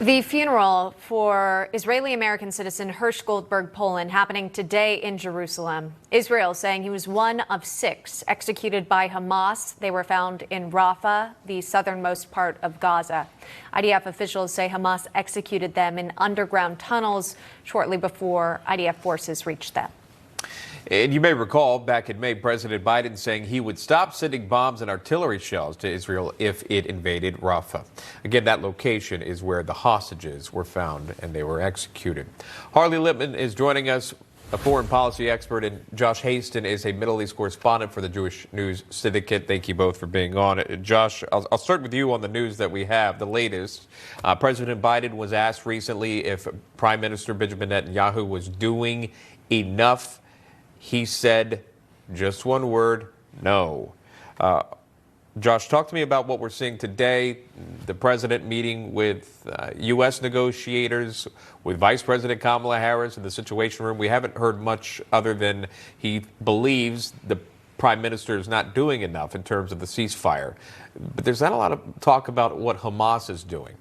The funeral for Israeli-American citizen Hersh Goldberg Poland happening today in Jerusalem. Israel saying he was one of 6 executed by Hamas. They were found in Rafah, the southernmost part of Gaza. IDF officials say Hamas executed them in underground tunnels shortly before IDF forces reached them. And you may recall back in May, President Biden saying he would stop sending bombs and artillery shells to Israel if it invaded Rafah. Again, that location is where the hostages were found and they were executed. Harley Lippman is joining us, a foreign policy expert, and Josh Haston is a Middle East correspondent for the Jewish News Syndicate. Thank you both for being on. Josh, I'll start with you on the news that we have, the latest. President Biden was asked recently if Prime Minister Benjamin Netanyahu was doing enough. He said just one word: no. Josh, talk to me about what we're seeing today. The president meeting with U.S. negotiators, with Vice President Kamala Harris in the Situation Room. We haven't heard much other than he believes the prime minister is not doing enough in terms of the ceasefire. But there's not a lot of talk about what Hamas is doing.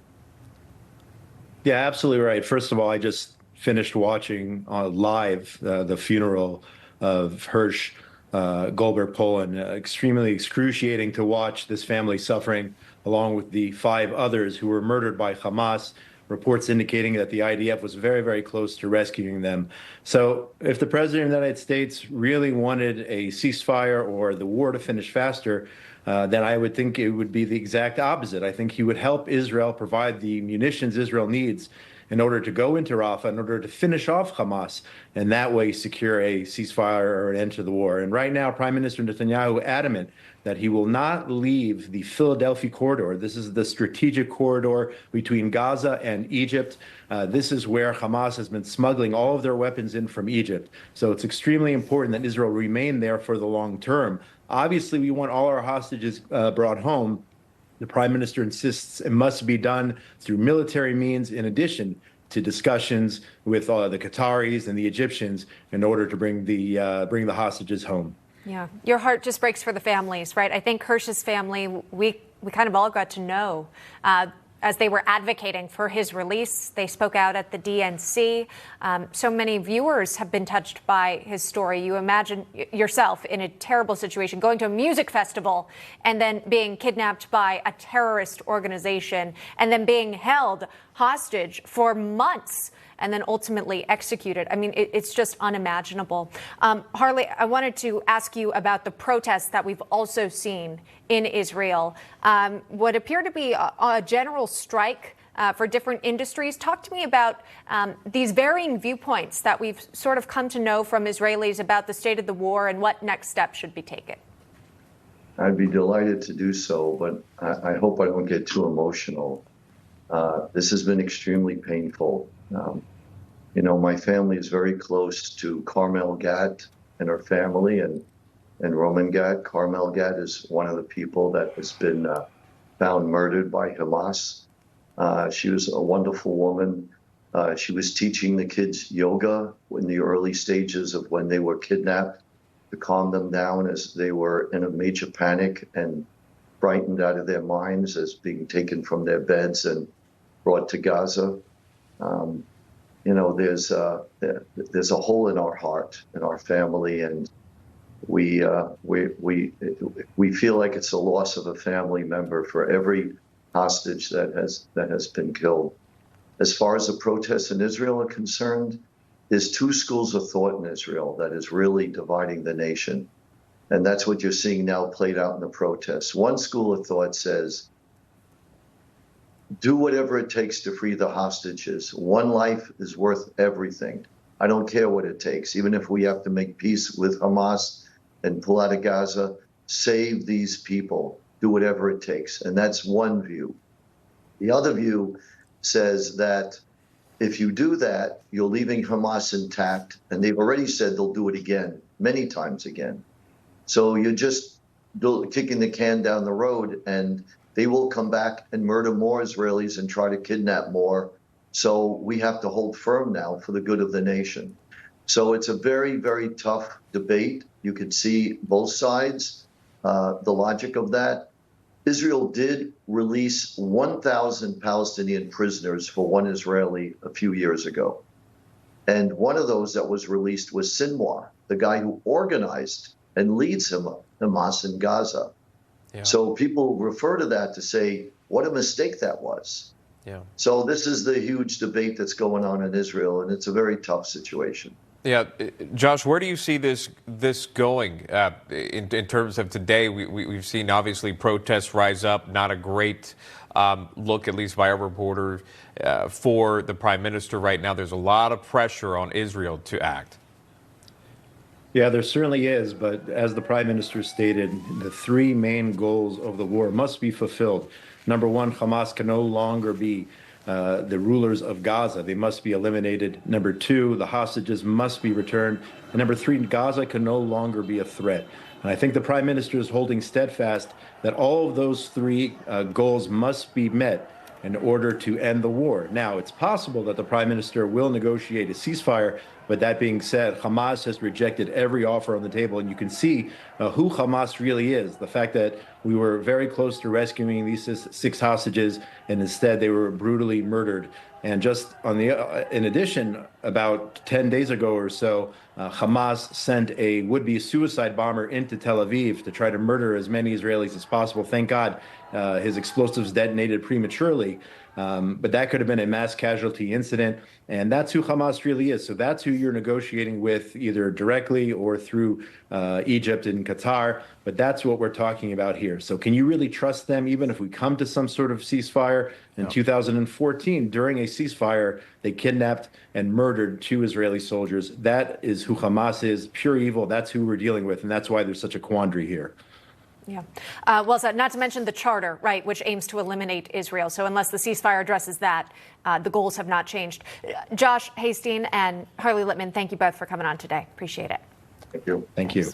Yeah, absolutely right. First of all, I just finished watching live the funeral of Hersh Goldberg Poland. Extremely excruciating to watch this family suffering, along with the 5 others who were murdered by Hamas. Reports indicating that the IDF was very, very close to rescuing them. So if the president of the United States really wanted a ceasefire or the war to finish faster, then I would think it would be the exact opposite. I think he would help Israel provide the munitions Israel needs in order to go into Rafah, in order to finish off Hamas, and that way secure a ceasefire or an end to the war. And right now, Prime Minister Netanyahu adamant that he will not leave the Philadelphia corridor. This is the strategic corridor between Gaza and Egypt. This is where Hamas has been smuggling all of their weapons in from Egypt. So it's extremely important that Israel remain there for the long term. Obviously, we want all our hostages brought home. The prime minister insists it must be done through military means, in addition to discussions with the Qataris and the Egyptians, in order to bring the hostages home. Yeah, your heart just breaks for the families, right? I think Hersh's family, we kind of all got to know as they were advocating for his release. They spoke out at the DNC. So many viewers have been touched by his story. You imagine yourself in a terrible situation, going to a music festival and then being kidnapped by a terrorist organization and then being held hostage for months and then ultimately executed. I mean, it's just unimaginable. Harley, I wanted to ask you about the protests that we've also seen in Israel. What appear to be a general strike for different industries. Talk to me about these varying viewpoints that we've sort of come to know from Israelis about the state of the war and what next steps should be taken. I'd be delighted to do so, but I hope I don't get too emotional. This has been extremely painful. You know, my family is very close to Carmel Gat and her family, and Roman Gat. Carmel Gat is one of the people that has been found murdered by Hamas. She was a wonderful woman. She was teaching the kids yoga in the early stages of when they were kidnapped to calm them down as they were in a major panic and frightened out of their minds as being taken from their beds and brought to Gaza. You know, there's a hole in our heart, in our family, and we feel like it's a loss of a family member for every hostage that has been killed. As far as the protests in Israel are concerned, there's 2 schools of thought in Israel that is really dividing the nation, and that's what you're seeing now played out in the protests. One school of thought says, do whatever it takes to free the hostages. One life is worth everything. I don't care what it takes. Even if we have to make peace with Hamas and pull out of Gaza, save these people. Do whatever it takes. And that's one view. The other view says that if you do that, you're leaving Hamas intact. And they've already said they'll do it again, many times again. So you're just kicking the can down the road, and they will come back and murder more Israelis and try to kidnap more. So we have to hold firm now for the good of the nation. So it's a very, very tough debate. You can see both sides, the logic of that. Israel did release 1,000 Palestinian prisoners for one Israeli a few years ago. And one of those that was released was Sinwar, the guy who organized and leads Hamas in Gaza. Yeah. So people refer to that to say, what a mistake that was. Yeah. So this is the huge debate that's going on in Israel, and it's a very tough situation. Yeah, Josh, where do you see this going in terms of today? We've seen obviously protests rise up. Not a great look, at least by our reporter, for the prime minister right now. There's a lot of pressure on Israel to act. Yeah, there certainly is. But as the prime minister stated, the three main goals of the war must be fulfilled. Number one, Hamas can no longer be the rulers of Gaza. They must be eliminated. Number two, the hostages must be returned. And number three, Gaza can no longer be a threat. And I think the prime minister is holding steadfast that all of those three goals must be met in order to end the war. Now, it's possible that the prime minister will negotiate a ceasefire, but that being said, Hamas has rejected every offer on the table, and you can see who Hamas really is. The fact that we were very close to rescuing these six hostages, and instead they were brutally murdered. And just in addition, about 10 days ago or so, Hamas sent a would-be suicide bomber into Tel Aviv to try to murder as many Israelis as possible. Thank God his explosives detonated prematurely. But that could have been a mass casualty incident. And that's who Hamas really is. So that's who you're negotiating with, either directly or through Egypt and Qatar. But that's what we're talking about here. So can you really trust them, even if we come to some sort of ceasefire? In 2014, during a ceasefire, they kidnapped and murdered 2 Israeli soldiers. That is who Hamas is, pure evil. That's who we're dealing with. And that's why there's such a quandary here. Yeah. Well said. Not to mention the charter, right, which aims to eliminate Israel. So unless the ceasefire addresses that, the goals have not changed. Josh Hastine and Harley Lippman, thank you both for coming on today. Appreciate it. Thank you. Thank you.